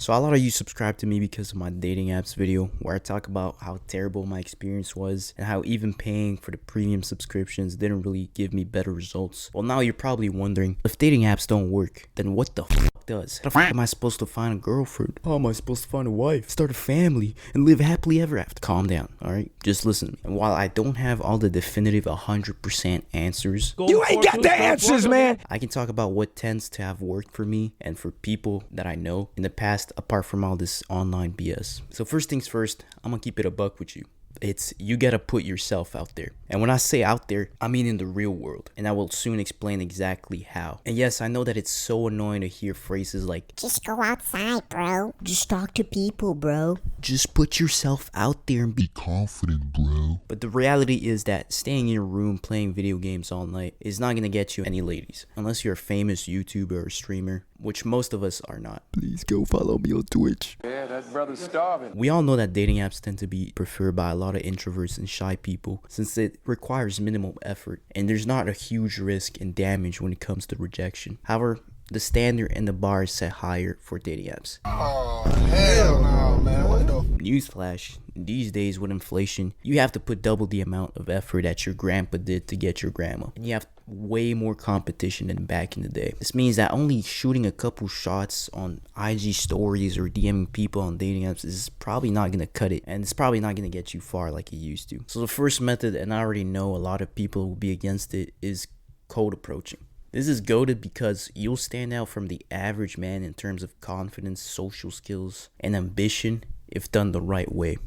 So a lot of you subscribe to me because of my dating apps video where I talk about how terrible my experience was and how even paying for the premium subscriptions didn't really give me better results. Well, now you're probably wondering, if dating apps don't work, then what the fuck does? How the fuck am I supposed to find a girlfriend? How am I supposed to find a wife, start a family, and live happily ever after? Calm down, alright? Just listen to me. And while I don't have all the definitive 100% answers, You ain't got the answers, man. I can talk about what tends to have worked for me and for people that I know in the past, apart from all this online BS. So first things first, I'm gonna keep it a buck with you. It's you gotta put yourself out there. And when I say out there, I mean in the real world. And I will soon explain exactly how. And yes, I know that it's so annoying to hear phrases like, just go outside, bro. Just talk to people, bro. just put yourself out there and be confident, bro. But the reality is that staying in your room playing video games all night is not gonna get you any ladies. Unless you're a famous YouTuber or streamer, which most of us are not. Please go follow me on Twitch. Yeah, that brother's starving. We all know that dating apps tend to be preferred by a lot of introverts and shy people since it requires minimal effort and there's not a huge risk and damage when it comes to rejection. However, the standard and the bar is set higher for dating apps. Oh, hell no, man. What the Newsflash, these days with inflation, you have to put double the amount of effort that your grandpa did to get your grandma. And you have way more competition than back in the day. This means that only shooting a couple shots on IG stories or DMing people on dating apps is probably not gonna cut it, and it's probably not gonna get you far like it used to. So the first method, and I already know a lot of people will be against it, is cold approaching. This is goated because you'll stand out from the average man in terms of confidence, social skills, and ambition if done the right way.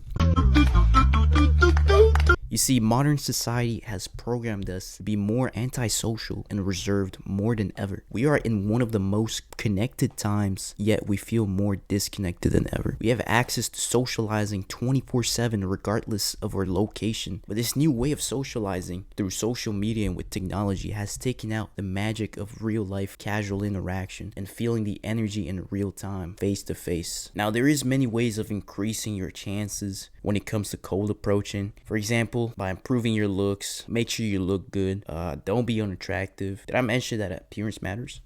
You see, modern society has programmed us to be more antisocial and reserved more than ever. We are in one of the most connected times, yet we feel more disconnected than ever. We have access to socializing 24/7 regardless of our location. But this new way of socializing through social media and with technology has taken out the magic of real life casual interaction and feeling the energy in real time, face to face. Now, there is many ways of increasing your chances when it comes to cold approaching. For example, by improving your looks, make sure you look good. Don't be unattractive. Did I mention that appearance matters?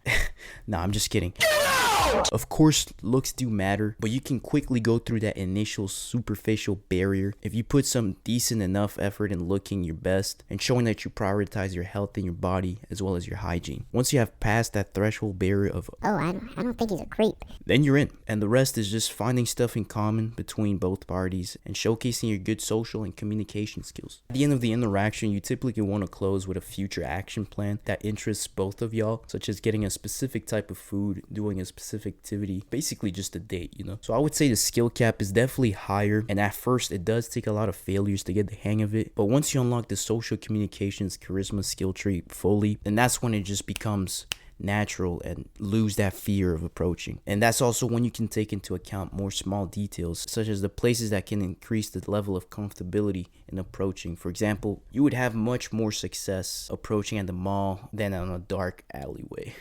Nah, I'm just kidding. Of course, looks do matter, but you can quickly go through that initial superficial barrier if you put some decent enough effort in looking your best and showing that you prioritize your health and your body as well as your hygiene. Once you have passed that threshold barrier of, Oh, I don't think he's a creep. then you're in. And the rest is just finding stuff in common between both parties and showcasing your good social and communication skills. At the end of the interaction, you typically want to close with a future action plan that interests both of y'all, such as getting a specific type of food, doing a specific activity, basically just a date, you know. So I would say the skill cap is definitely higher, and at first it does take a lot of failures to get the hang of it, but once you unlock the social communications charisma skill tree fully, then that's when it just becomes natural and lose that fear of approaching. And that's also when you can take into account more small details, such as the places that can increase the level of comfortability in approaching. For example, you would have much more success approaching at the mall than on a dark alleyway.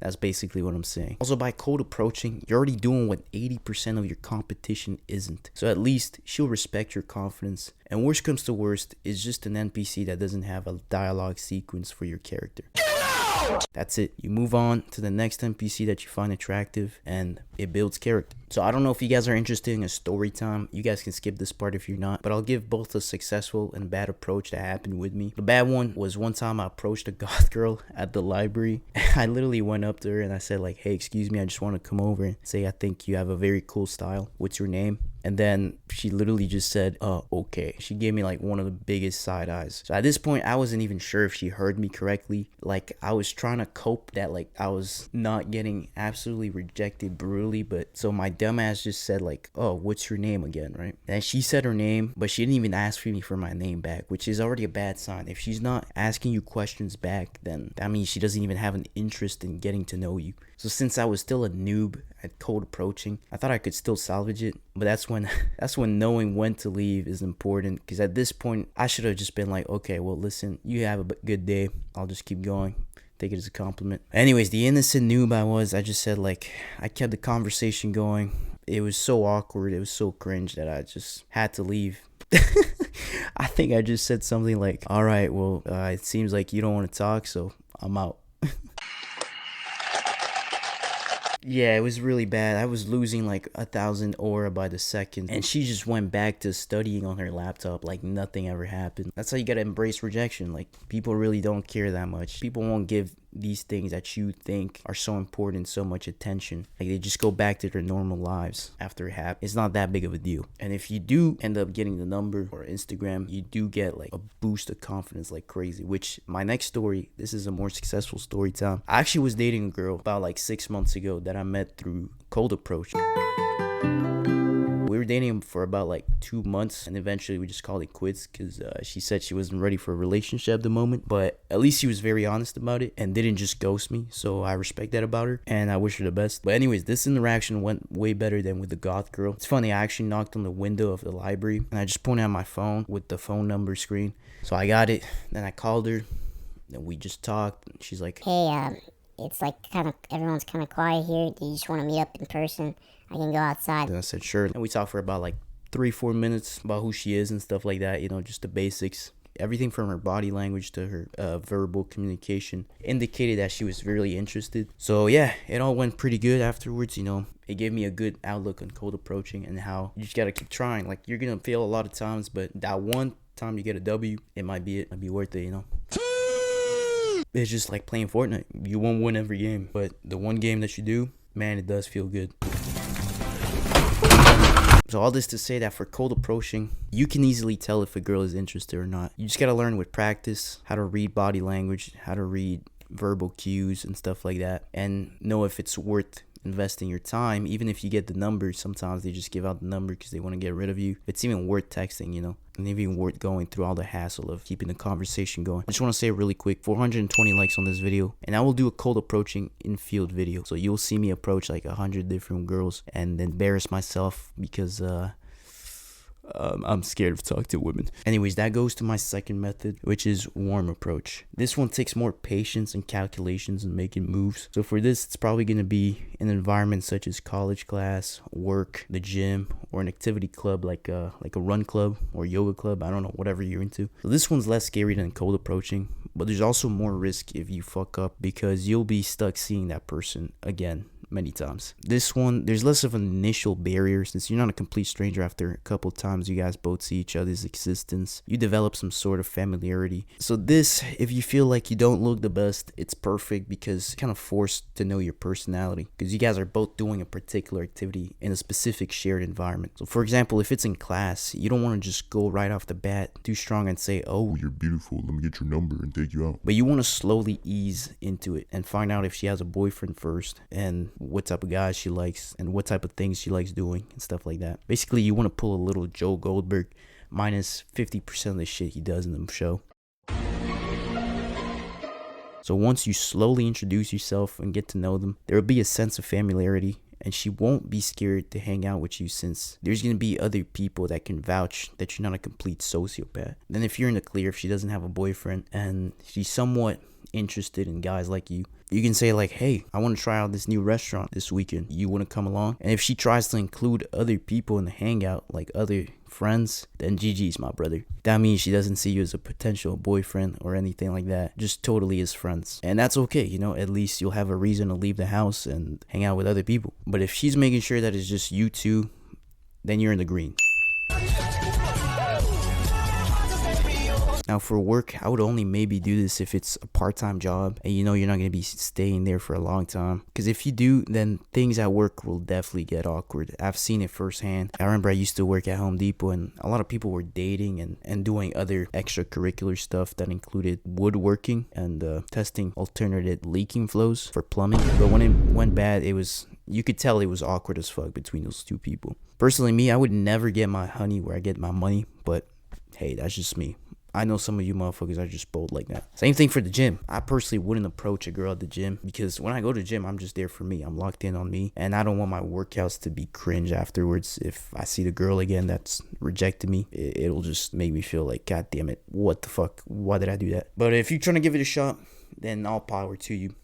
That's basically what I'm saying. Also, by cold approaching, you're already doing what 80% of your competition isn't. So at least she'll respect your confidence. And worst comes to worst, is just an NPC that doesn't have a dialogue sequence for your character. That's it. You move on to the next NPC that you find attractive, and it builds character. So I don't know if you guys are interested in a story time. You guys can skip this part if you're not, but I'll give both a successful and bad approach that happened with me. The bad one was one time I approached a goth girl at the library. I literally went up to her and I said like, hey, excuse me, I just want to come over and say I think you have a very cool style. What's your name? And then she literally just said, okay. She gave me like one of the biggest side eyes. So at this point, I wasn't even sure if she heard me correctly. Like, I was trying to cope that like I was not getting absolutely rejected brutally. But so my dumbass just said like, oh, what's your name again, right? And she said her name, but she didn't even ask me for my name back, which is already a bad sign. If she's not asking you questions back, then that means she doesn't even have an interest in getting to know you. So since I was still a noob at cold approaching, I thought I could still salvage it. But that's when knowing when to leave is important, because at this point I should have just been like, okay, well listen, you have a good day, I'll just keep going, take it as a compliment. Anyways, the innocent noob I just said like, I kept the conversation going. It was so awkward, it was so cringe that I just had to leave. I think I just said something like, all right, well it seems like you don't want to talk, so I'm out. Yeah, it was really bad. I was losing like 1,000 aura by the second, and she just went back to studying on her laptop like nothing ever happened. That's how you gotta embrace rejection. Like, people really don't care that much. People won't give these things that you think are so important so much attention. Like, they just go back to their normal lives after it happens. It's not that big of a deal. And if you do end up getting the number or Instagram, you do get like a boost of confidence like crazy. Which, my next story, this is a more successful story time. I actually was dating a girl about like 6 months ago that I met through cold approach. We were dating for about like 2 months, and eventually we just called it quits because she said she wasn't ready for a relationship at the moment. But at least she was very honest about it and didn't just ghost me, so I respect that about her and I wish her the best. But anyways, this interaction went way better than with the goth girl. It's funny, I actually knocked on the window of the library and I just pointed at my phone with the phone number screen. So I got it, then I called her, then we just talked. She's like, Hey, it's like everyone's kind of quiet here. Do you just want to meet up in person? I can go outside. and I said sure, and we talked for about like 3-4 minutes about who she is and stuff like that, just the basics. Everything from her body language to her verbal communication indicated that she was really interested. So yeah, it all went pretty good afterwards. It gave me a good outlook on cold approaching and how you just gotta keep trying. Like, you're gonna fail a lot of times, but that one time you get a W, it might be worth it. It's just like playing Fortnite. You won't win every game, but the one game that you do, man, it does feel good. So all this to say that for cold approaching, you can easily tell if a girl is interested or not. You just gotta learn with practice how to read body language, how to read verbal cues and stuff like that, and know if it's worth investing your time. Even if you get the number, sometimes they just give out the number because they want to get rid of you. It's even worth texting, and even worth going through all the hassle of keeping the conversation going. I just want to say really quick, 420 likes on this video, and I will do a cold approaching in-field video. So you'll see me approach like 100 different girls and embarrass myself because I'm scared of talking to women. Anyways, that goes to my second method, which is warm approach. This one takes more patience and calculations and making moves. So for this, it's probably going to be an environment such as college class, work, the gym, or an activity club like a run club or yoga club. I don't know, whatever you're into. So this one's less scary than cold approaching, but there's also more risk if you fuck up because you'll be stuck seeing that person again many times. This one, there's less of an initial barrier since you're not a complete stranger. After a couple times you guys both see each other's existence, you develop some sort of familiarity. So this, if you feel like you don't look the best, it's perfect because you're kind of forced to know your personality because you guys are both doing a particular activity in a specific shared environment. So for example, if it's in class, you don't want to just go right off the bat too strong and say, oh, You're beautiful. Let me get your number and take you out. but you want to slowly ease into it and find out if she has a boyfriend first and what type of guys she likes and what type of things she likes doing and stuff like that. Basically, you want to pull a little Joe Goldberg minus 50% of the shit he does in the show. So once you slowly introduce yourself and get to know them, there will be a sense of familiarity and she won't be scared to hang out with you since there's going to be other people that can vouch that you're not a complete sociopath. Then if you're in the clear, if she doesn't have a boyfriend and she's somewhat interested in guys like you, you can say like, hey, I want to try out this new restaurant this weekend. You want to come along? And if she tries to include other people in the hangout, like other friends, then GG's, my brother. That means she doesn't see you as a potential boyfriend or anything like that. Just totally as friends. And that's okay, at least you'll have a reason to leave the house and hang out with other people. But if she's making sure that it's just you two, then you're in the green. Now for work, I would only maybe do this if it's a part-time job and you're not going to be staying there for a long time. Because if you do, then things at work will definitely get awkward. I've seen it firsthand. I remember I used to work at Home Depot and a lot of people were dating and doing other extracurricular stuff that included woodworking and testing alternative leaking flows for plumbing. But when it went bad, you could tell it was awkward as fuck between those two people. Personally, me, I would never get my honey where I get my money, but hey, that's just me. I know some of you motherfuckers are just bold like that. Same thing for the gym. I personally wouldn't approach a girl at the gym because when I go to the gym, I'm just there for me. I'm locked in on me. And I don't want my workouts to be cringe afterwards. If I see the girl again that's rejected me, it'll just make me feel like, God damn it, what the fuck? Why did I do that? But if you're trying to give it a shot, then all power to you.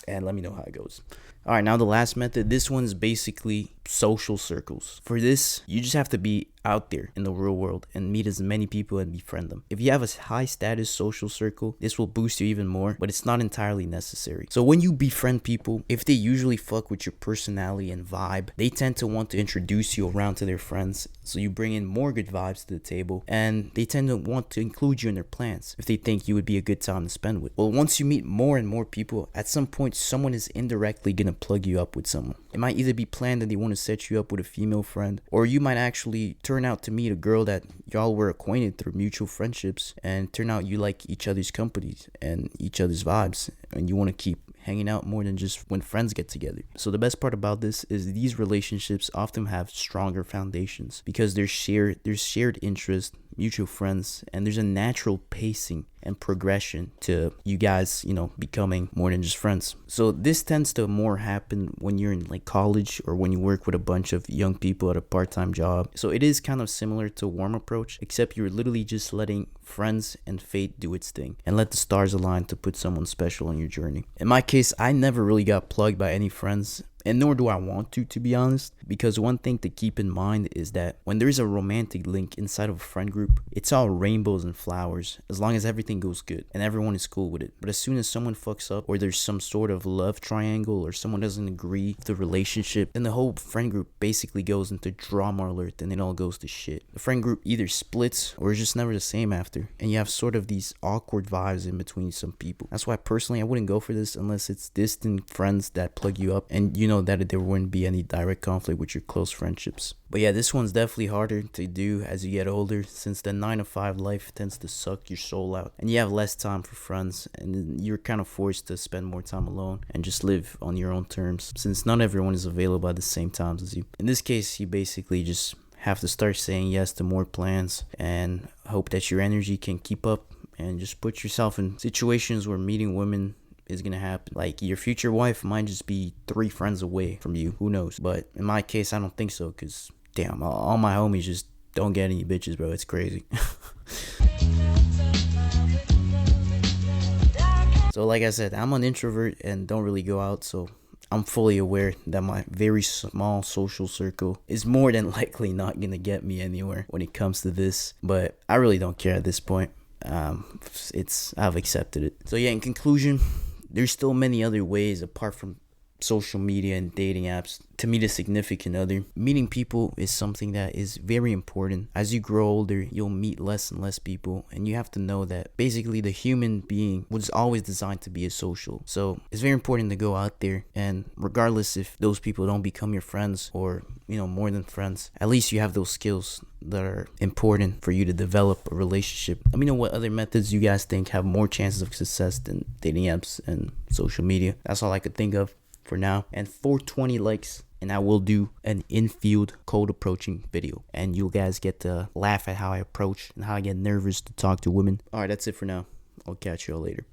And let me know how it goes. All right, now the last method. This one's basically social circles. For this, you just have to be out there in the real world and meet as many people and befriend them. If you have a high status social circle, this will boost you even more, but it's not entirely necessary. So when you befriend people, if they usually fuck with your personality and vibe, they tend to want to introduce you around to their friends. So you bring in more good vibes to the table, and they tend to want to include you in their plans if they think you would be a good time to spend with. Well, once you meet more and more people, at some point someone is indirectly gonna plug you up with someone. It might either be planned that they want to set you up with a female friend, or you might actually turn out to meet a girl that y'all were acquainted through mutual friendships, and turn out you like each other's companies and each other's vibes, and you want to keep hanging out more than just when friends get together. So the best part about this is these relationships often have stronger foundations because there's shared interest, mutual friends, and there's a natural pacing and progression to you guys, becoming more than just friends. So this tends to more happen when you're in like college or when you work with a bunch of young people at a part-time job. So it is kind of similar to a warm approach, except you're literally just letting friends and fate do its thing and let the stars align to put someone special on your journey. In my case, I never really got plugged by any friends, and nor do I want to be honest, because one thing to keep in mind is that when there's a romantic link inside of a friend group, it's all rainbows and flowers as long as everything goes good and everyone is cool with it. But as soon as someone fucks up, or there's some sort of love triangle, or someone doesn't agree with the relationship, then the whole friend group basically goes into drama alert and it all goes to shit. The friend group either splits or is just never the same after, and you have sort of these awkward vibes in between some people. That's why personally I wouldn't go for this unless it's distant friends that plug you up and you know that there wouldn't be any direct conflict with your close friendships. But yeah, this one's definitely harder to do as you get older, since the 9 to 5 life tends to suck your soul out and you have less time for friends, and you're kind of forced to spend more time alone and just live on your own terms, since not everyone is available at the same times as you. In this case, you basically just have to start saying yes to more plans and hope that your energy can keep up, and just put yourself in situations where meeting women is gonna happen. Like, your future wife might just be 3 friends away from you, who knows? But in my case, I don't think so, because damn, all my homies just don't get any bitches, bro. It's crazy. So like I said, I'm an introvert and don't really go out, so I'm fully aware that my very small social circle is more than likely not gonna get me anywhere when it comes to this, but I really don't care at this point. I've accepted it. So yeah, in conclusion, there's still many other ways apart from social media and dating apps to meet a significant other. Meeting people is something that is very important. As you grow older, you'll meet less and less people, and you have to know that basically the human being was always designed to be a social. So it's very important to go out there, and regardless if those people don't become your friends or more than friends, at least you have those skills that are important for you to develop a relationship. Let me know what other methods you guys think have more chances of success than dating apps and social media. That's all I could think of for now. And 420 likes and I will do an infield cold approaching video, and you guys get to laugh at how I approach and how I get nervous to talk to women. All right, that's it for now. I'll catch y'all later.